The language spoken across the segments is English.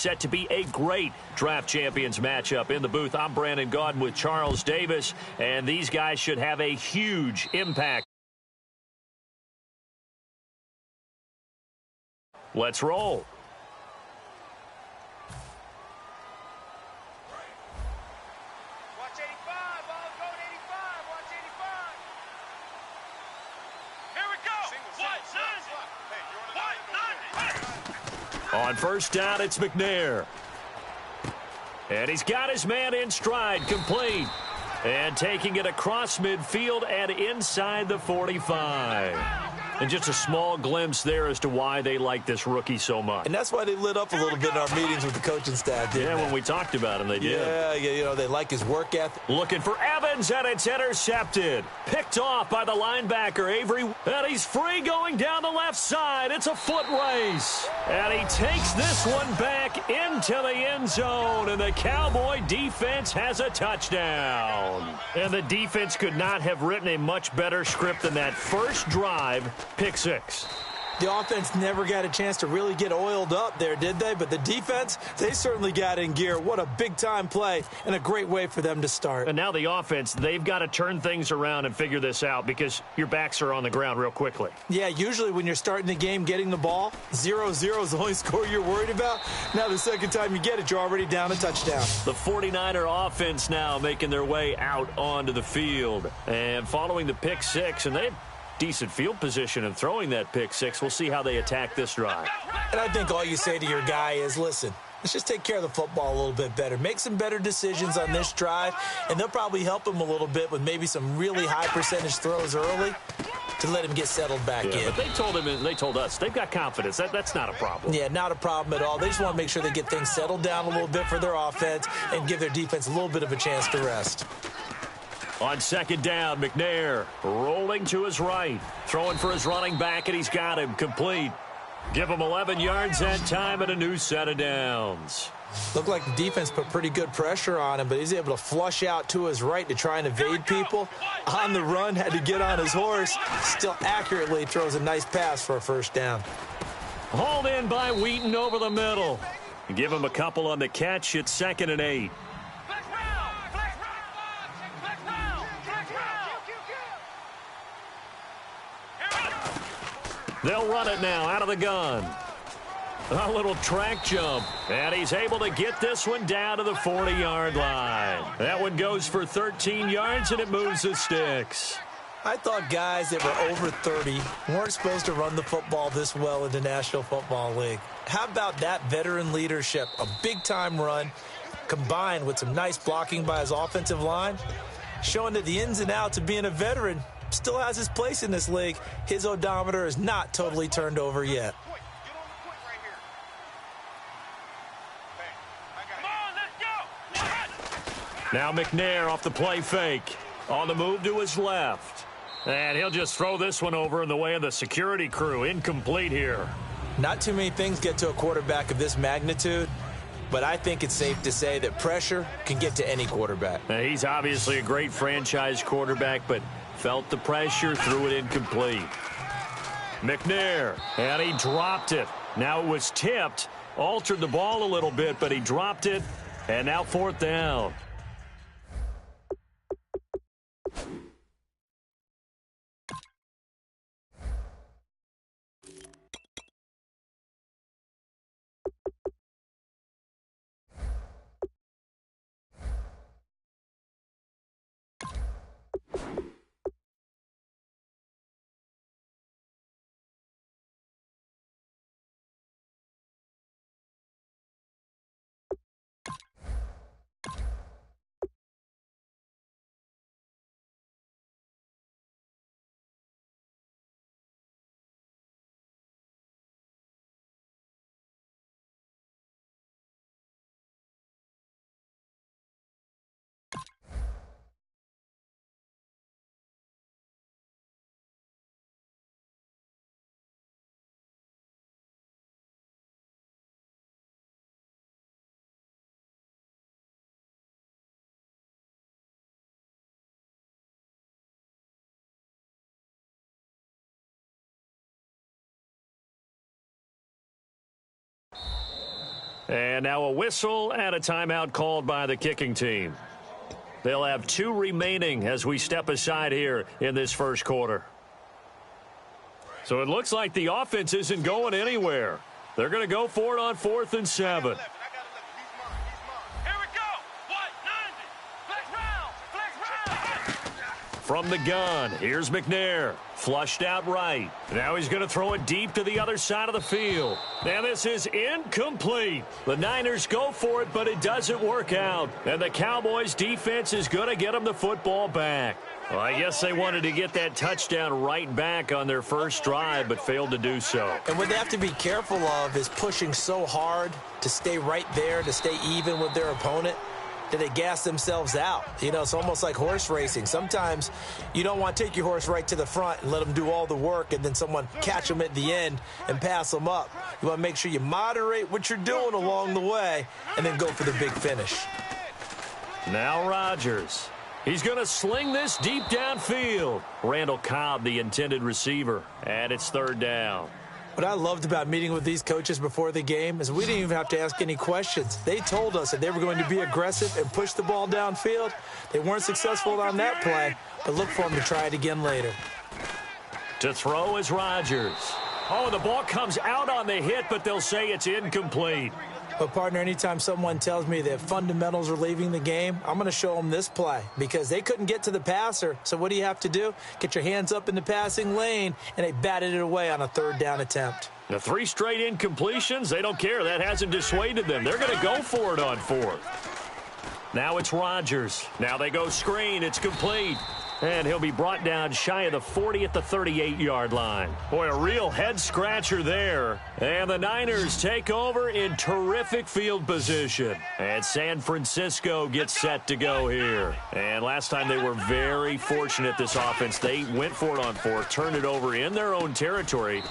set to be a great draft champions matchup. In the booth, I'm Brandon Gaudin with Charles Davis, and these guys should have a huge impact. Let's roll. Watch 85. Ball going 85. Watch 85. Here we go. On first down, it's McNair. And he's got his man in stride, complete. And taking it across midfield and inside the 45. And just a small glimpse there as to why they like this rookie so much. And that's why they lit up a little bit in our meetings with the coaching staff, didn't they? When we talked about him, they did. Yeah, you know, they like his work ethic. Looking for Evans, and it's intercepted. Picked off by the linebacker, Avery. And he's free going down the left side. It's a foot race. And he takes this one back into the end zone. And the Cowboy defense has a touchdown. And the defense could not have written a much better script than that first drive. Pick six. The offense never got a chance to really get oiled up there, did they? But the defense, they certainly got in gear. What a big-time play and a great way for them to start. And now the offense, they've got to turn things around and figure this out because your backs are on the ground real quickly. Yeah, usually when you're starting the game getting the ball, 0-0 is the only score you're worried about. Now the second time you get it, you're already down a touchdown. The 49er offense now making their way out onto the field. And following the pick six, and they decent field position and throwing that pick six. We'll see how they attack this drive. And I think all you say to your guy is, listen, let's just take care of the football a little bit better. Make some better decisions on this drive, and they'll probably help him a little bit with maybe some really high percentage throws early to let him get settled back in. But they told him, and they told us, they've got confidence. That's not a problem. Yeah, not a problem at all. They just want to make sure they get things settled down a little bit for their offense and give their defense a little bit of a chance to rest. On second down, McNair rolling to his right. Throwing for his running back, and he's got him complete. Give him 11 yards that time and a new set of downs. Looked like the defense put pretty good pressure on him, but he's able to flush out to his right to try and evade people. On the run, had to get on his horse. Still accurately throws a nice pass for a first down. Hauled in by Wheaton over the middle. Give him a couple on the catch. It's 2nd and 8. They'll run it now out of the gun. A little track jump. And he's able to get this one down to the 40-yard line. That one goes for 13 yards, and it moves the sticks. I thought guys that were over 30 weren't supposed to run the football this well in the National Football League. How about that veteran leadership? A big-time run combined with some nice blocking by his offensive line, showing that the ins and outs of being a veteran still has his place in this league. His odometer is not totally turned over yet. Now McNair off the play fake. On the move to his left. And he'll just throw this one over in the way of the security crew. Incomplete here. Not too many things get to a quarterback of this magnitude, but I think it's safe to say that pressure can get to any quarterback. Now, he's obviously a great franchise quarterback, but felt the pressure, threw it incomplete. McNair, and he dropped it. Now it was tipped, altered the ball a little bit, but he dropped it, and now 4th down. And now a whistle and a timeout called by the kicking team. They'll have 2 remaining as we step aside here in this first quarter. So it looks like the offense isn't going anywhere. They're going to go for it on 4th and 7. From the gun, here's McNair. Flushed out right. Now he's going to throw it deep to the other side of the field. And this is incomplete. The Niners go for it, but it doesn't work out. And the Cowboys' defense is going to get them the football back. Well, I guess they wanted to get that touchdown right back on their first drive, but failed to do so. And what they have to be careful of is pushing so hard to stay right there, to stay even with their opponent, that they gas themselves out. You know, it's almost like horse racing. Sometimes you don't want to take your horse right to the front and let them do all the work and then someone catch them at the end and pass them up. You want to make sure you moderate what you're doing along the way and then go for the big finish. Now Rodgers. He's going to sling this deep downfield. Randall Cobb, the intended receiver. And it's 3rd down. What I loved about meeting with these coaches before the game is we didn't even have to ask any questions. They told us that they were going to be aggressive and push the ball downfield. They weren't successful on that play, but look for them to try it again later. To throw is Rodgers. Oh, the ball comes out on the hit, but they'll say it's incomplete. But, partner, anytime someone tells me that fundamentals are leaving the game, I'm going to show them this play because they couldn't get to the passer. So what do you have to do? Get your hands up in the passing lane, and they batted it away on a 3rd down attempt. The 3 straight incompletions, they don't care. That hasn't dissuaded them. They're going to go for it on 4th. Now it's Rodgers. Now they go screen. It's complete. And he'll be brought down shy of the 40 at the 38-yard line. Boy, a real head-scratcher there. And the Niners take over in terrific field position. And San Francisco gets set to go here. And last time they were very fortunate, this offense. They went for it on 4th, turned it over in their own territory,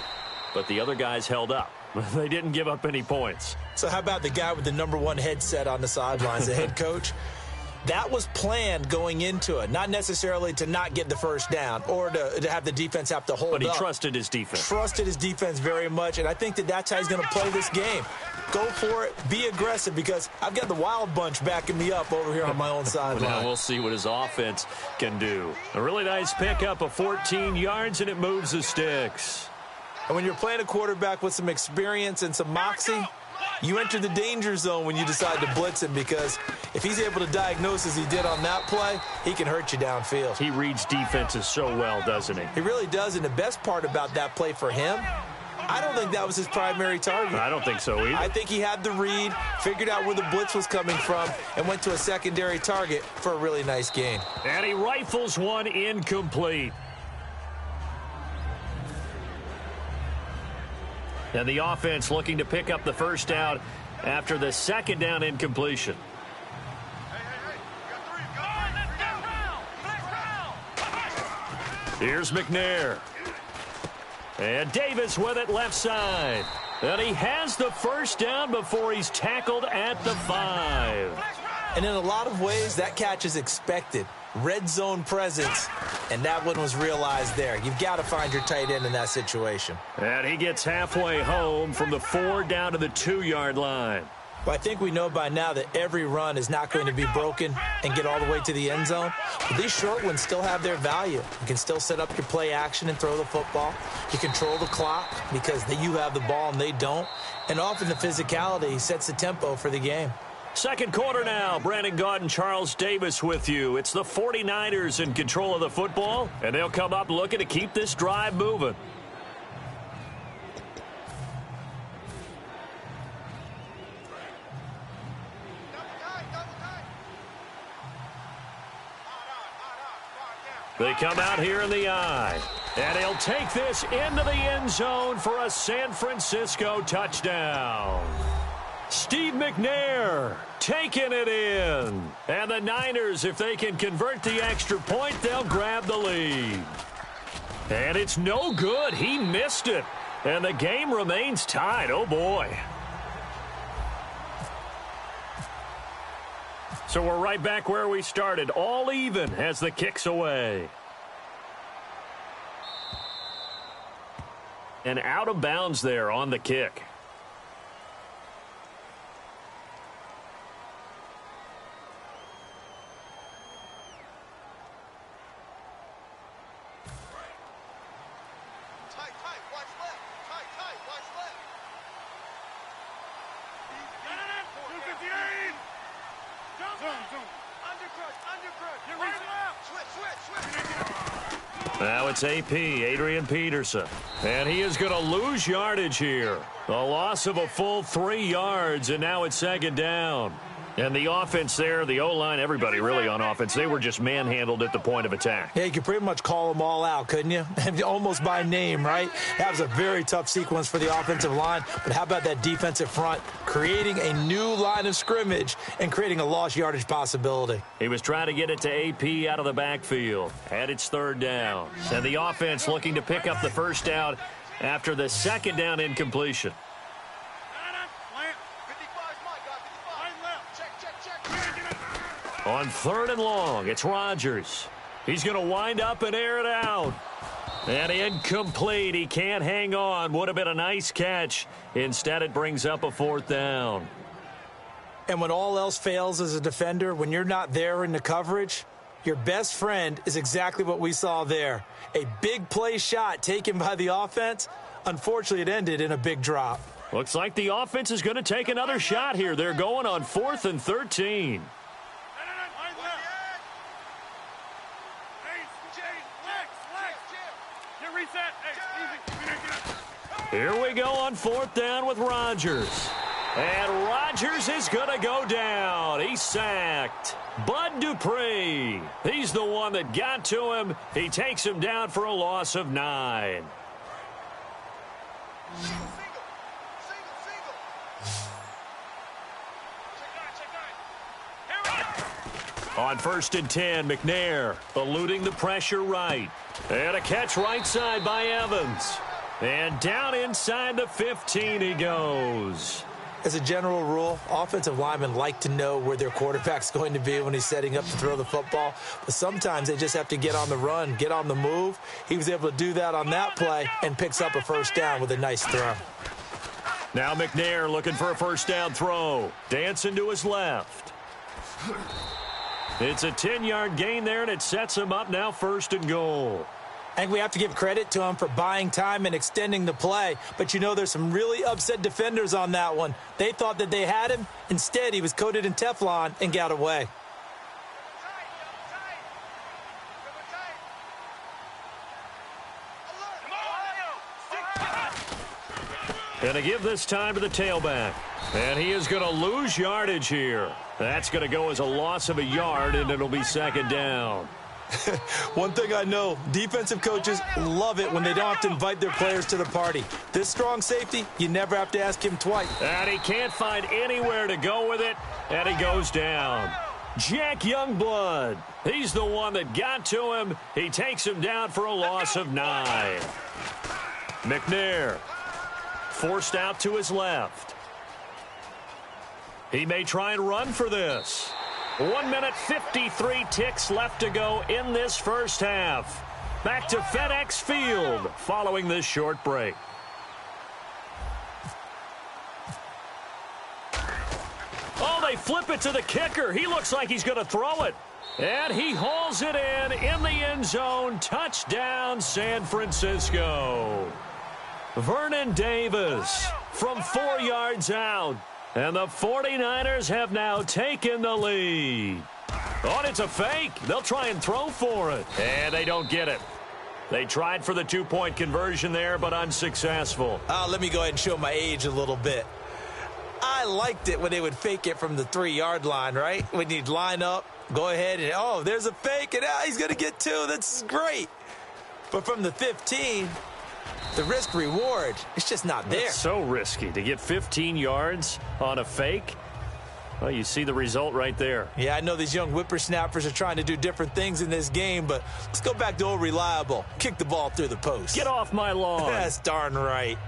but the other guys held up. They didn't give up any points. So how about the guy with the #1 headset on the sidelines, the head coach? That was planned going into it, not necessarily to not get the first down or to have the defense have to hold up. But he trusted his defense. Trusted his defense very much, and I think that that's how he's going to play this game. Go for it, be aggressive, because I've got the wild bunch backing me up over here on my own sideline. Now we'll see what his offense can do. A really nice pickup of 14 yards, and it moves the sticks. And when you're playing a quarterback with some experience and some moxie, you enter the danger zone when you decide to blitz him, because if he's able to diagnose as he did on that play, he can hurt you downfield. He reads defenses so well, doesn't he? He really does, and the best part about that play for him, I don't think that was his primary target. I don't think so either. I think he had the read, figured out where the blitz was coming from, and went to a secondary target for a really nice gain. And he rifles one incomplete. And the offense looking to pick up the first down after the 2nd down incompletion. Here's McNair. And Davis with it left side. And he has the first down before he's tackled at the 5. And in a lot of ways, that catch is expected. Red zone presence, and that one was realized there. You've got to find your tight end in that situation. And he gets halfway home from the 4 down to the 2-yard line. Well, I think we know by now that every run is not going to be broken and get all the way to the end zone. But these short ones still have their value. You can still set up your play action and throw the football. You control the clock because you have the ball and they don't. And often the physicality sets the tempo for the game. Second quarter now. Brandon Gaudin, Charles Davis with you. It's the 49ers in control of the football, and they'll come up looking to keep this drive moving. They come out here in the eye, and he'll take this into the end zone for a San Francisco touchdown. Steve McNair taking it in. And the Niners, if they can convert the extra point, they'll grab the lead. And it's no good. He missed it. And the game remains tied. Oh, boy. So we're right back where we started. All even as the kick's away. And out of bounds there on the kick. Now it's AP, Adrian Peterson. And he is going to lose yardage here. A loss of a full 3 yards, and now it's second down. And the offense there, the O-line, everybody really on offense, they were just manhandled at the point of attack. Yeah, you could pretty much call them all out, couldn't you? Almost by name, right? That was a very tough sequence for the offensive line. But how about that defensive front creating a new line of scrimmage and creating a lost yardage possibility? He was trying to get it to AP out of the backfield. And it's third down. And the offense looking to pick up the first down after the second down incompletion. On third and long, it's Rodgers. He's going to wind up and air it out. And incomplete. He can't hang on. Would have been a nice catch. Instead, it brings up a fourth down. And when all else fails as a defender, when you're not there in the coverage, your best friend is exactly what we saw there. A big play shot taken by the offense. Unfortunately, it ended in a big drop. Looks like the offense is going to take another shot here. They're going on 4th and 13. Here we go on 4th down with Rodgers. And Rodgers is going to go down. He's sacked. Bud Dupree. He's the one that got to him. He takes him down for a loss of 9. On 1st and 10, McNair eluding the pressure right. And a catch right side by Evans. And down inside the 15 he goes. As a general rule, offensive linemen like to know where their quarterback's going to be when he's setting up to throw the football. But sometimes they just have to get on the run, get on the move. He was able to do that on that play and picks up a first down with a nice throw. Now McNair looking for a first down throw. Dancing to his left. It's a 10-yard gain there, and it sets him up now 1st and goal. And we have to give credit to him for buying time and extending the play. But, you know, there's some really upset defenders on that one. They thought that they had him. Instead, he was coated in Teflon and got away. Going to give this time to the tailback. And he is going to lose yardage here. That's going to go as a loss of a yard, and it'll be second down. One thing I know, defensive coaches love it when they don't have to invite their players to the party. This strong safety, you never have to ask him twice. And he can't find anywhere to go with it, and he goes down. Jack Youngblood, he's the one that got to him. He takes him down for a loss of 9. McNair forced out to his left. He may try and run for this. 1 minute 53 ticks left to go in this first half. Back to FedEx Field following this short break. Oh, they flip it to the kicker. He looks like he's going to throw it. And he hauls it in the end zone. Touchdown, San Francisco. Vernon Davis from 4 yards out. And the 49ers have now taken the lead. Oh, and it's a fake. They'll try and throw for it. And they don't get it. They tried for the 2-point conversion there, but unsuccessful. Let me go ahead and show my age a little bit. I liked it when they would fake it from the 3-yard line, right? When you'd line up, go ahead and, oh, there's a fake, and he's going to get 2. That's great. But from the 15, the risk-reward, it's just not there. It's so risky to get 15 yards on a fake. Well, you see the result right there. Yeah, I know these young whippersnappers are trying to do different things in this game, but let's go back to old reliable. Kick the ball through the post. Get off my lawn. That's darn right.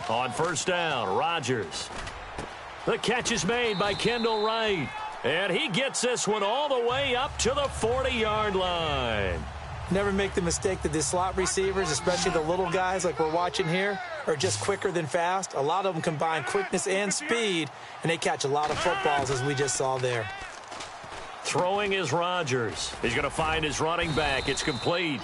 On first down, Rodgers. The catch is made by Kendall Wright. And he gets this one all the way up to the 40-yard line. Never make the mistake that the slot receivers, especially the little guys like we're watching here, are just quicker than fast. A lot of them combine quickness and speed, and they catch a lot of footballs, as we just saw there. Throwing is Rodgers. He's going to find his running back. It's complete.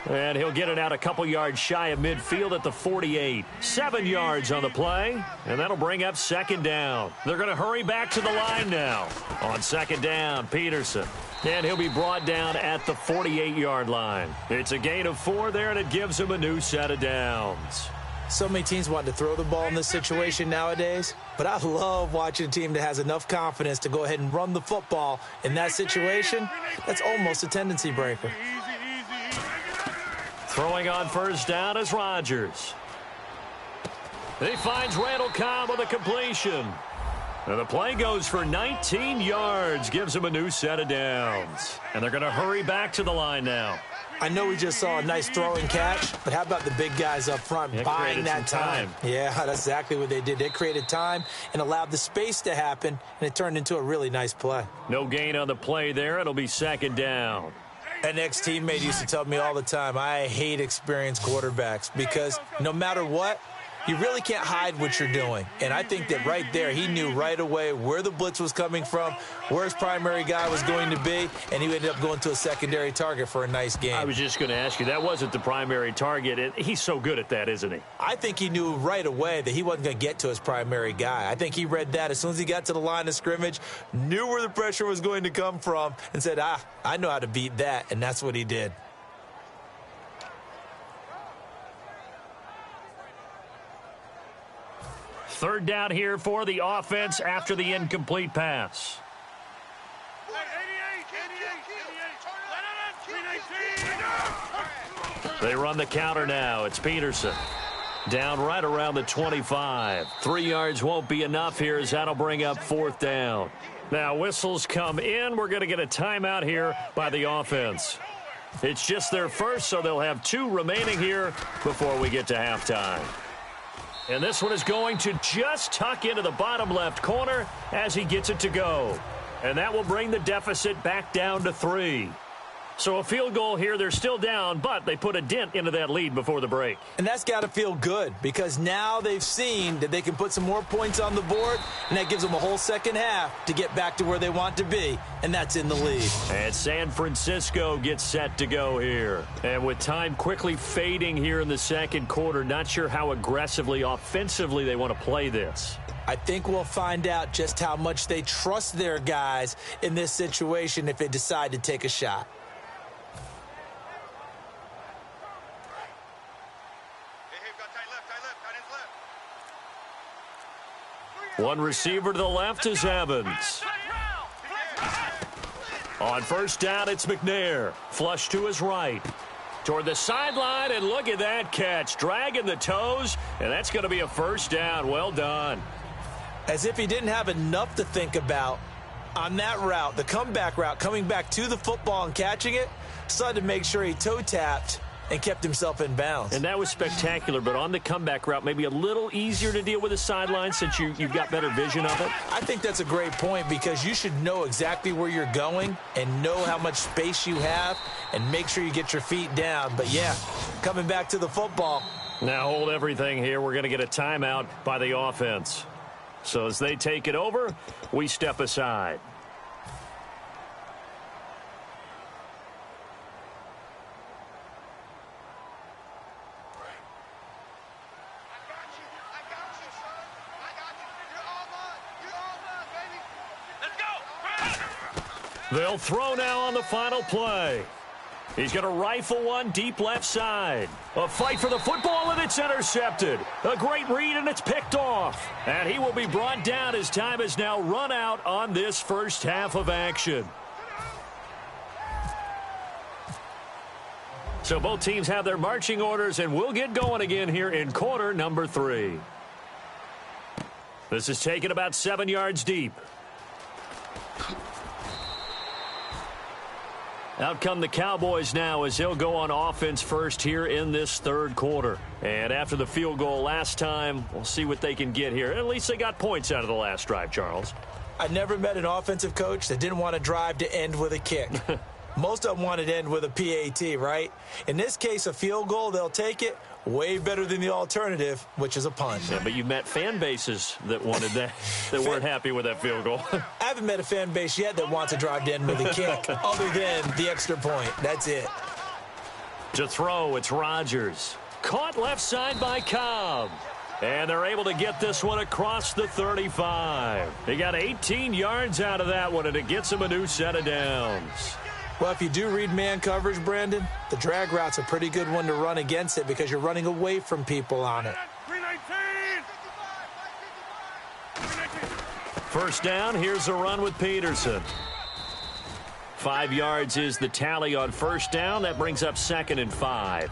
And he'll get it out a couple yards shy of midfield at the 48. 7 yards on the play, and that'll bring up second down. They're going to hurry back to the line now. On second down, Peterson. And he'll be brought down at the 48-yard line. It's a gain of 4 there, and it gives him a new set of downs. So many teams want to throw the ball in this situation nowadays, but I love watching a team that has enough confidence to go ahead and run the football. In that situation, that's almost a tendency breaker. Throwing on first down is Rodgers. He finds Randall Cobb with a completion. And the play goes for 19 yards, gives him a new set of downs. And they're going to hurry back to the line now. I know we just saw a nice throwing catch, but how about the big guys up front buying that time? Yeah, that's exactly what they did. They created time and allowed the space to happen, and it turned into a really nice play. No gain on the play there. It'll be second down. An ex-teammate used to tell me all the time, I hate experienced quarterbacks because no matter what, you really can't hide what you're doing. And I think that right there, he knew right away where the blitz was coming from, where his primary guy was going to be, and he ended up going to a secondary target for a nice game. I was just going to ask you, that wasn't the primary target. He's so good at that, isn't he? I think he knew right away that he wasn't going to get to his primary guy. I think he read that as soon as he got to the line of scrimmage, knew where the pressure was going to come from, and said, I know how to beat that, and that's what he did. Third down here for the offense after the incomplete pass. They run the counter now. It's Peterson. Down right around the 25. 3 yards won't be enough here as that'll bring up fourth down. Now whistles come in. We're going to get a timeout here by the offense. It's just their first, so they'll have 2 remaining here before we get to halftime. And this one is going to just tuck into the bottom left corner as he gets it to go. And that will bring the deficit back down to 3. So a field goal here. They're still down, but they put a dent into that lead before the break. And that's got to feel good because now they've seen that they can put some more points on the board, and that gives them a whole second half to get back to where they want to be, and that's in the lead. And San Francisco gets set to go here. And with time quickly fading here in the second quarter, not sure how aggressively, offensively they want to play this. I think we'll find out just how much they trust their guys in this situation if they decide to take a shot. One receiver to the left is Evans. On first down, it's McNair. Flush to his right. Toward the sideline, and look at that catch. Dragging the toes, and that's going to be a first down. Well done. As if he didn't have enough to think about on that route, the comeback route, coming back to the football and catching it, decided to make sure he toe-tapped and kept himself in bounds. And that was spectacular, but on the comeback route, maybe a little easier to deal with the sideline since you've got better vision of it. I think that's a great point because you should know exactly where you're going and know how much space you have and make sure you get your feet down. But, yeah, coming back to the football. Now hold everything here. We're going to get a timeout by the offense. So as they take it over, we step aside. They'll throw now on the final play. He's going to rifle one deep left side. A fight for the football, and it's intercepted. A great read, and it's picked off. And he will be brought down as time has now run out on this first half of action. So both teams have their marching orders, and we'll get going again here in quarter number 3. This is taken about 7 yards deep. Out come the Cowboys now as they'll go on offense first here in this third quarter. And after the field goal last time, we'll see what they can get here. At least they got points out of the last drive, Charles. I never met an offensive coach that didn't want to drive to end with a kick. Most of them want it to end with a PAT, right? In this case, a field goal, they'll take it. Way better than the alternative, which is a punt. Yeah, but you met fan bases that wanted that, that weren't happy with that field goal. I haven't met a fan base yet that wants to drive to end with a kick other than the extra point. That's it. To throw, it's Rodgers. Caught left side by Cobb. And they're able to get this one across the 35. They got 18 yards out of that one, and it gets them a new set of downs. Well, if you do read man coverage, Brandon, the drag route's a pretty good one to run against it because you're running away from people on it. First down, here's a run with Peterson. 5 yards is the tally on first down. That brings up 2nd and 5.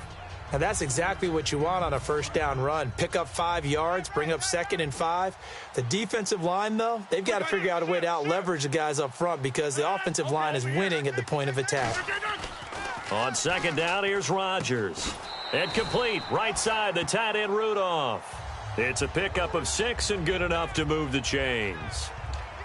And that's exactly what you want on a first down run. Pick up 5 yards, bring up 2nd and 5. The defensive line, though, they've got to figure out a way to out-leverage the guys up front because the offensive line is winning at the point of attack. On 2nd down, here's Rodgers. And complete, right side, the tight end Rudolph. It's a pickup of 6 and good enough to move the chains.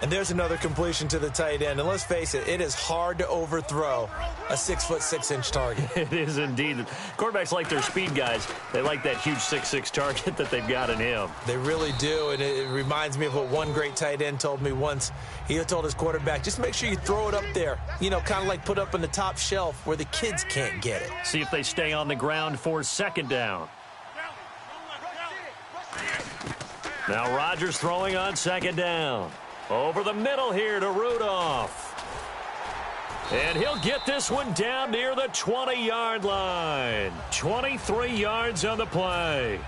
And there's another completion to the tight end. And let's face it, it is hard to overthrow a 6'6" target. It is indeed. Quarterbacks like their speed guys. They like that huge 6'6" target that they've got in him. They really do. And it reminds me of what one great tight end told me once. He told his quarterback, just make sure you throw it up there. You know, kind of like put up on the top shelf where the kids can't get it. See if they stay on the ground for 2nd down. Now Rodgers throwing on 2nd down. Over the middle here to Rudolph. And he'll get this one down near the 20-yard line. 23 yards on the play.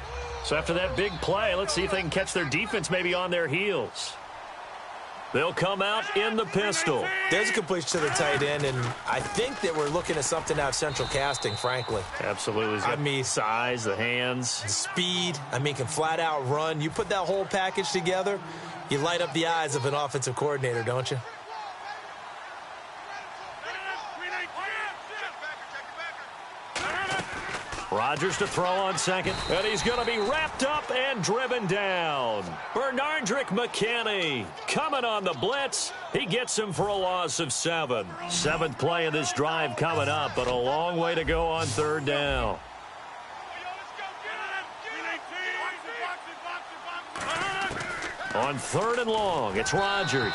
So after that big play, let's see if they can catch their defense maybe on their heels. They'll come out in the pistol. There's a completion to the tight end, and I think that we're looking at something out of central casting, frankly. Absolutely. I mean, size, the hands. The speed. I mean, can flat out run. You put that whole package together, you light up the eyes of an offensive coordinator, don't you? Rodgers to throw on 2nd, and he's going to be wrapped up and driven down. Bernardrick McKinney coming on the blitz. He gets him for a loss of 7. 7th play of this drive coming up, but a long way to go on 3rd down. On 3rd and long, it's Rodgers.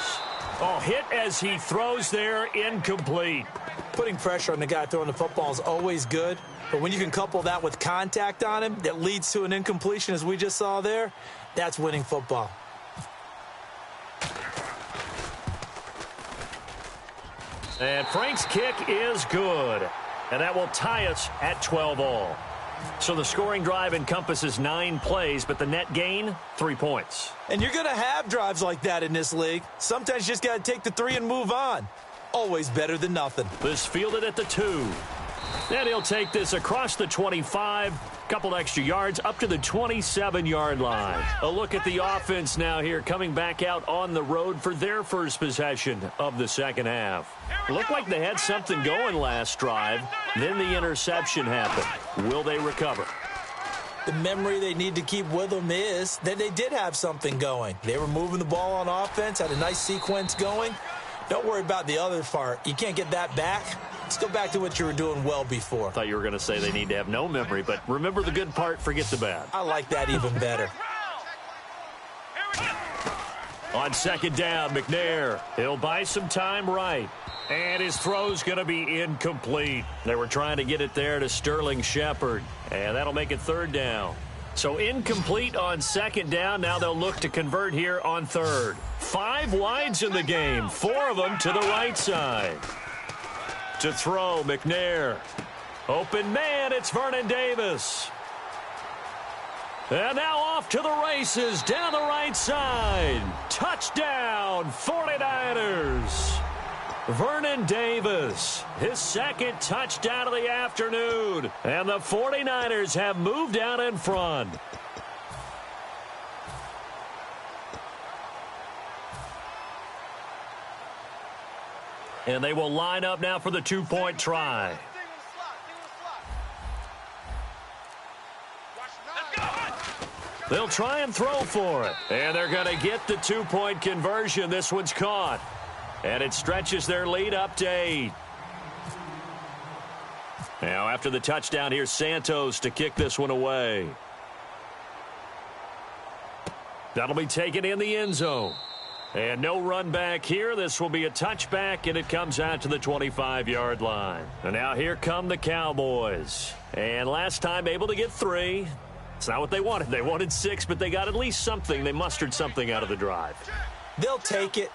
Oh, hit as he throws there, incomplete. Putting pressure on the guy throwing the football is always good, but when you can couple that with contact on him that leads to an incompletion, as we just saw there, that's winning football. And Frank's kick is good, and that will tie us at 12-all. So the scoring drive encompasses 9 plays, but the net gain, 3 points. And you're going to have drives like that in this league. Sometimes you just got to take the 3 and move on. Always better than nothing. This fielded at the 2. And he'll take this across the 25, couple extra yards, up to the 27-yard line. A look at the offense now here, coming back out on the road for their first possession of the second half. Looked like they had something going last drive. Then the interception happened. Will they recover? The memory they need to keep with them is that they did have something going. They were moving the ball on offense, had a nice sequence going. Don't worry about the other part. You can't get that back. Let's go back to what you were doing well before. I thought you were going to say they need to have no memory, but remember the good part, forget the bad. I like that even better. On 2nd down, McNair. He'll buy some time right. And his throw's going to be incomplete. They were trying to get it there to Sterling Shepard. And that'll make it 3rd down. So incomplete on 2nd down. Now they'll look to convert here on 3rd. 5 wides in the game. 4 of them to the right side. To throw, McNair. Open man, it's Vernon Davis. And now off to the races, down the right side. Touchdown, 49ers. Vernon Davis, his 2nd touchdown of the afternoon. And the 49ers have moved out in front. And they will line up now for the 2-point try. They'll try and throw for it. And they're going to get the 2-point conversion. This one's caught. And it stretches their lead up to 8. Now after the touchdown, here's Santos to kick this one away. That'll be taken in the end zone. And no run back here. This will be a touchback, and it comes out to the 25-yard line. And now here come the Cowboys. And last time able to get 3. It's not what they wanted. They wanted 6, but they got at least something. They mustered something out of the drive. They'll take it.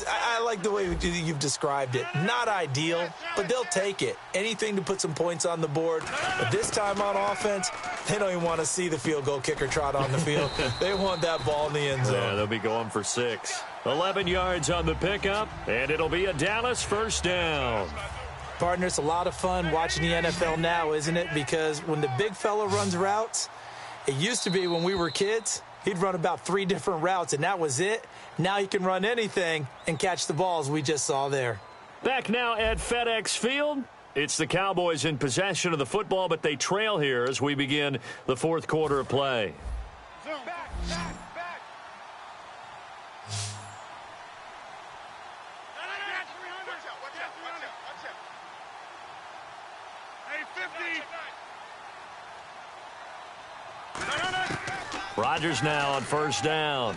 I like the way you've described it. Not ideal, but they'll take it. Anything to put some points on the board. But this time on offense, they don't even want to see the field goal kicker trot on the field. They want that ball in the end zone. Yeah, they'll be going for 6. 11 yards on the pickup, and it'll be a Dallas first down. Partner, it's a lot of fun watching the NFL now, isn't it? Because when the big fella runs routes, it used to be when we were kids, he'd run about 3 different routes, and that was it. Now he can run anything and catch the balls we just saw there. Back now at FedEx Field. It's the Cowboys in possession of the football, but they trail here as we begin the fourth quarter of play. Back, back. Rodgers now on first down.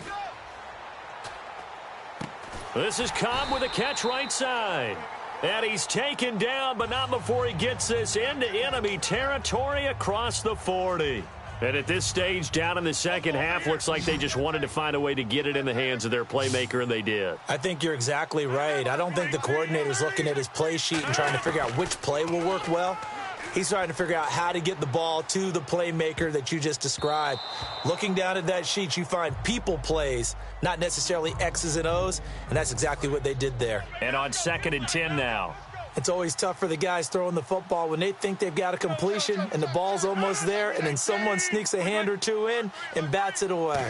This is Cobb with a catch right side. And he's taken down, but not before he gets this into enemy territory across the 40. And at this stage, down in the second half, looks like they just wanted to find a way to get it in the hands of their playmaker, and they did. I think you're exactly right. I don't think the coordinator's looking at his play sheet and trying to figure out which play will work well. He's trying to figure out how to get the ball to the playmaker that you just described. Looking down at that sheet, you find people plays, not necessarily X's and O's, and that's exactly what they did there. And on 2nd and 10 now. It's always tough for the guys throwing the football when they think they've got a completion and the ball's almost there, and then someone sneaks a hand or two in and bats it away.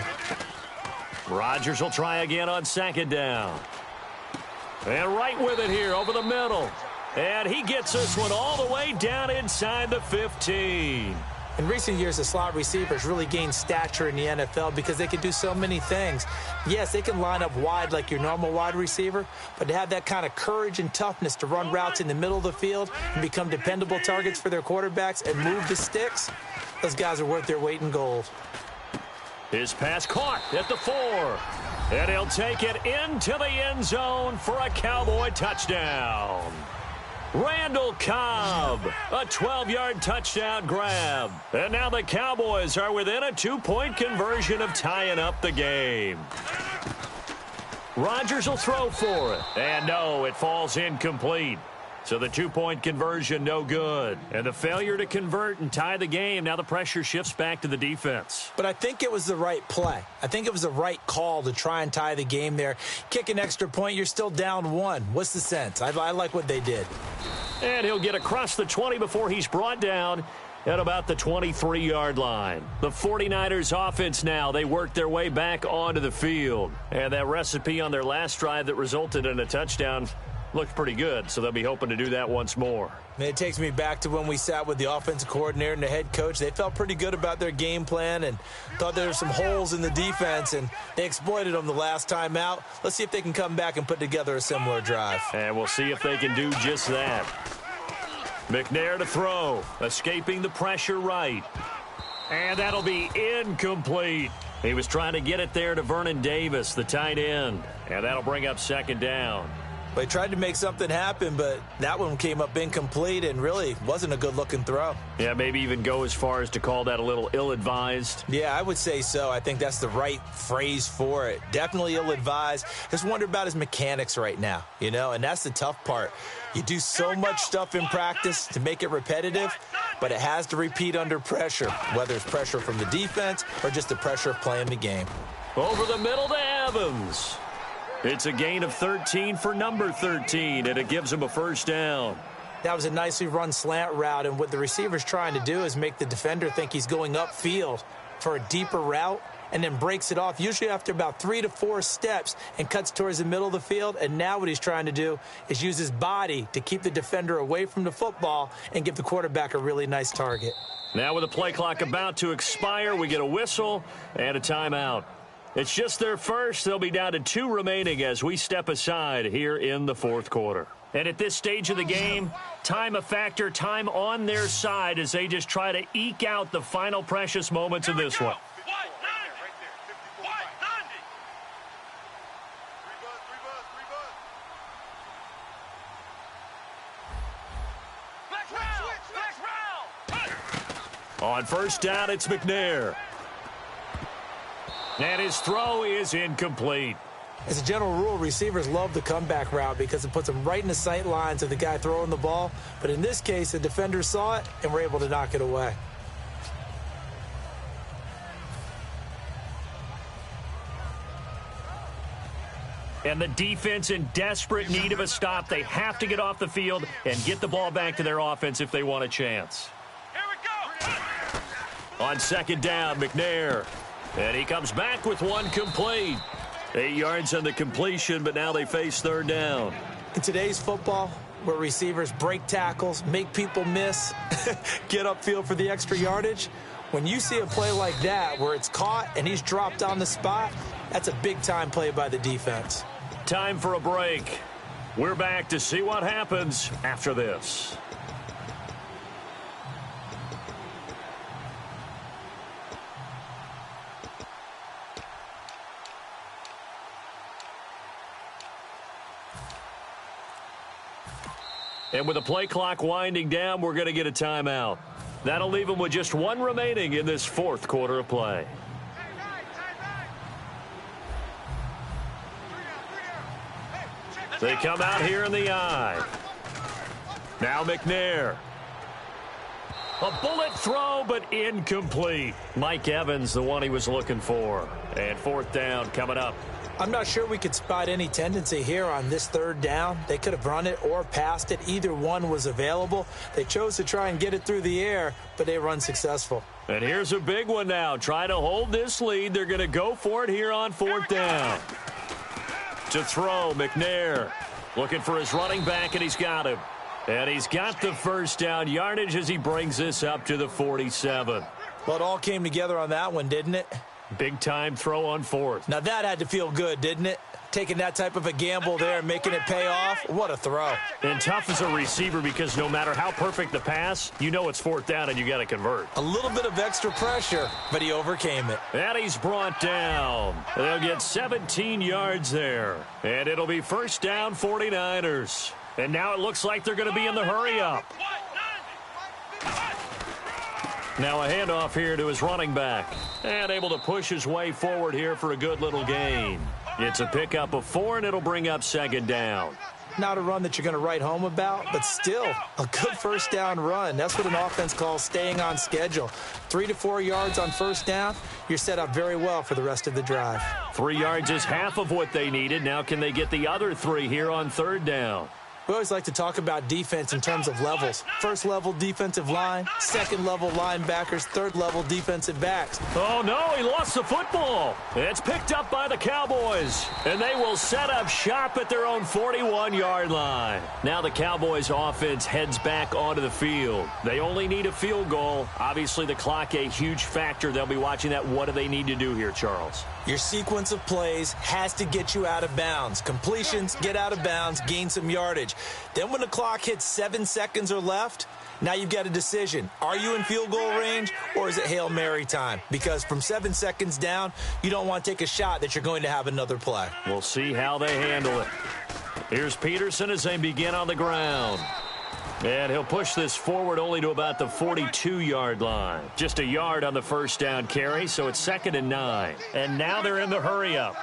Rodgers will try again on 2nd down. And right with it here over the middle. And he gets this one all the way down inside the 15. In recent years, the slot receivers really gained stature in the NFL because they can do so many things. Yes, they can line up wide like your normal wide receiver, but to have that kind of courage and toughness to run routes in the middle of the field and become dependable targets for their quarterbacks and move the sticks, those guys are worth their weight in gold. His pass caught at the 4. And he'll take it into the end zone for a Cowboy touchdown. Randall Cobb, a 12-yard touchdown grab. And now the Cowboys are within a 2-point conversion of tying up the game. Rodgers will throw for it. And no, it falls incomplete. So the 2-point conversion, no good. And the failure to convert and tie the game, now the pressure shifts back to the defense. But I think it was the right play. I think it was the right call to try and tie the game there. Kick an extra point, you're still down 1. What's the sense? I like what they did. And he'll get across the 20 before he's brought down at about the 23-yard line. The 49ers offense now, they work their way back onto the field. And that recipe on their last drive that resulted in a touchdown looked pretty good, so they'll be hoping to do that once more. It takes me back to when we sat with the offensive coordinator and the head coach. They felt pretty good about their game plan and thought there were some holes in the defense, and they exploited them the last time out. Let's see if they can come back and put together a similar drive. And we'll see if they can do just that. McNair to throw, escaping the pressure right. And that'll be incomplete. He was trying to get it there to Vernon Davis, the tight end. And that'll bring up 2nd down. They tried to make something happen, but that one came up incomplete and really wasn't a good-looking throw. Yeah, maybe even go as far as to call that a little ill-advised. Yeah, I would say so. I think that's the right phrase for it. Definitely ill-advised. Just wonder about his mechanics right now, and that's the tough part. You do so much stuff in practice to make it repetitive, but it has to repeat under pressure, whether it's pressure from the defense or just the pressure of playing the game. Over the middle to Evans. It's a gain of 13 for number 13, and it gives him a first down. That was a nicely run slant route, and what the receiver's trying to do is make the defender think he's going upfield for a deeper route and then breaks it off, usually after about 3 to 4 steps, and cuts towards the middle of the field. And now what he's trying to do is use his body to keep the defender away from the football and give the quarterback a really nice target. Now with the play clock about to expire, we get a whistle and a timeout. It's just their first. They'll be down to 2 remaining as we step aside here in the fourth quarter. And at this stage of the game, time a factor, time on their side as they just try to eke out the final precious moments of this one. On first down, it's McNair. And his throw is incomplete. As a general rule, receivers love the comeback route because it puts them right in the sight lines of the guy throwing the ball. But in this case, the defenders saw it and were able to knock it away. And the defense in desperate need of a stop. They have to get off the field and get the ball back to their offense if they want a chance. Here we go. On second down, McNair. And he comes back with one complete. 8 yards on the completion, but now they face third down. In today's football, where receivers break tackles, make people miss, get upfield for the extra yardage, when you see a play like that where it's caught and he's dropped on the spot, that's a big-time play by the defense. Time for a break. We're back to see what happens after this. And with the play clock winding down, we're going to get a timeout. That'll leave them with just one remaining in this fourth quarter of play. They come out here in the eye. Now McNair. A bullet throw, but incomplete. Mike Evans, the one he was looking for. And fourth down coming up. I'm not sure we could spot any tendency here on this third down. They could have run it or passed it. Either one was available. They chose to try and get it through the air, but they were unsuccessful. And here's a big one now. Trying to hold this lead. They're going to go for it here on fourth down. To throw, McNair. Looking for his running back, and he's got him. And he's got the first down yardage as he brings this up to the 47. Well, it all came together on that one, didn't it? Big-time throw on fourth. Now that had to feel good, didn't it? Taking that type of a gamble there and making it pay off. What a throw. And tough as a receiver because no matter how perfect the pass, you know it's fourth down and you got to convert. A little bit of extra pressure, but he overcame it. And he's brought down. They'll get 17 yards there. And it'll be first down 49ers. And now it looks like they're going to be in the hurry-up. Now a handoff here to his running back. And able to push his way forward here for a good little gain. It's a pickup of 4, and it'll bring up second down. Not a run that you're going to write home about, but still a good first down run. That's what an offense calls staying on schedule. 3 to 4 yards on first down, you're set up very well for the rest of the drive. 3 yards is half of what they needed. Now can they get the other 3 here on third down? We always like to talk about defense in terms of levels. First level defensive line, second level linebackers, third level defensive backs. Oh no, he lost the football. It's picked up by the Cowboys. And they will set up shop at their own 41-yard line. Now the Cowboys offense heads back onto the field. They only need a field goal. Obviously the clock a huge factor. They'll be watching that. What do they need to do here, Charles? Your sequence of plays has to get you out of bounds. Completions, get out of bounds, gain some yardage. Then when the clock hits 7 seconds or left, now you've got a decision. Are you in field goal range or is it Hail Mary time? Because from 7 seconds down, you don't want to take a shot that you're going to have another play. We'll see how they handle it. Here's Peterson as they begin on the ground. And he'll push this forward only to about the 42-yard line. Just a yard on the first down carry, so it's 2nd and 9. And now they're in the hurry-up.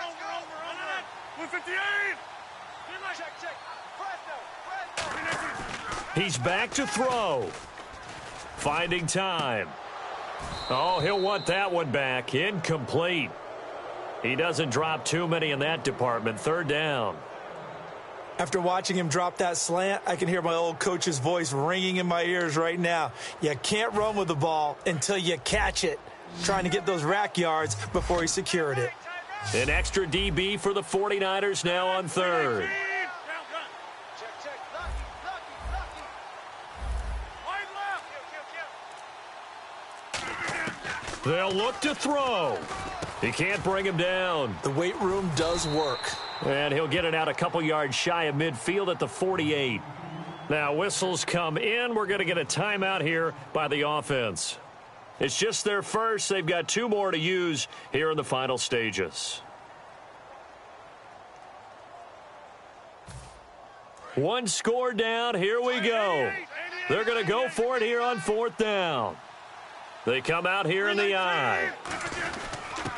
He's back to throw. Finding time. Oh, he'll want that one back. Incomplete. He doesn't drop too many in that department. Third down. After watching him drop that slant, I can hear my old coach's voice ringing in my ears right now. You can't run with the ball until you catch it. Trying to get those rack yards before he secured it. An extra DB for the 49ers now on third. They'll look to throw. He can't bring him down. The weight room does work. And he'll get it out a couple yards shy of midfield at the 48. Now whistles come in. We're going to get a timeout here by the offense. It's just their first. They've got 2 more to use here in the final stages. One score down. Here we go. They're going to go for it here on 4th down. They come out here in the I.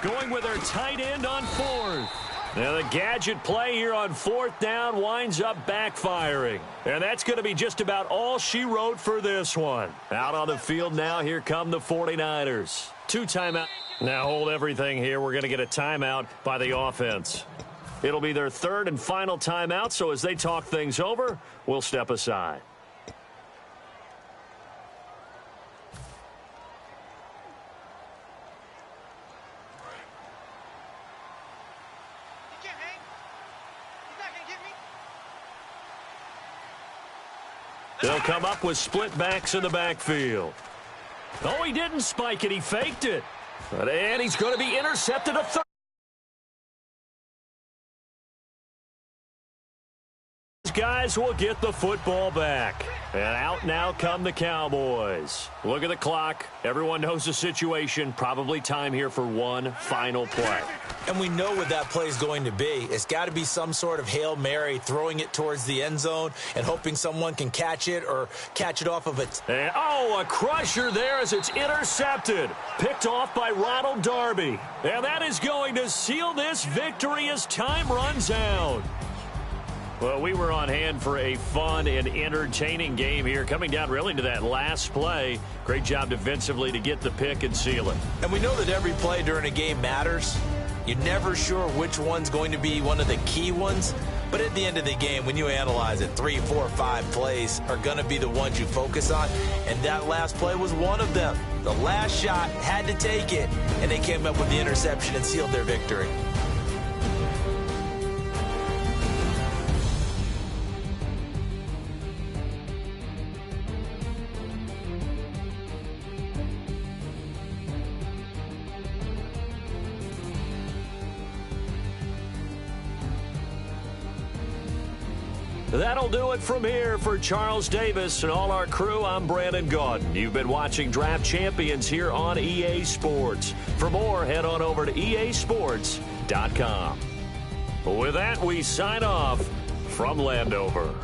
Going with their tight end on 4th. Now the gadget play here on 4th down winds up backfiring. And that's going to be just about all she wrote for this one. Out on the field now, here come the 49ers. 2 timeouts. Now hold everything here. We're going to get a timeout by the offense. It'll be their 3rd and final timeout, so as they talk things over, we'll step aside. They'll come up with split backs in the backfield. Oh, he didn't spike it. He faked it. And he's going to be intercepted a third. Guys will get the football back. And out now come the Cowboys. Look at the clock. Everyone knows the situation. Probably time here for one final play. And we know what that play is going to be. It's got to be some sort of Hail Mary, throwing it towards the end zone and hoping someone can catch it or catch it off of it. And, oh, a crusher there as it's intercepted. Picked off by Ronald Darby. And that is going to seal this victory as time runs out. Well, we were on hand for a fun and entertaining game here, coming down really to that last play. Great job defensively to get the pick and seal it. And we know that every play during a game matters. You're never sure which one's going to be one of the key ones. But at the end of the game, when you analyze it, 3, 4, 5 plays are going to be the ones you focus on. And that last play was one of them. The last shot had to take it, and they came up with the interception and sealed their victory. That'll do it from here for Charles Davis and all our crew. I'm Brandon Gaudin. You've been watching Draft Champions here on EA Sports. For more, head on over to easports.com. With that, we sign off from Landover.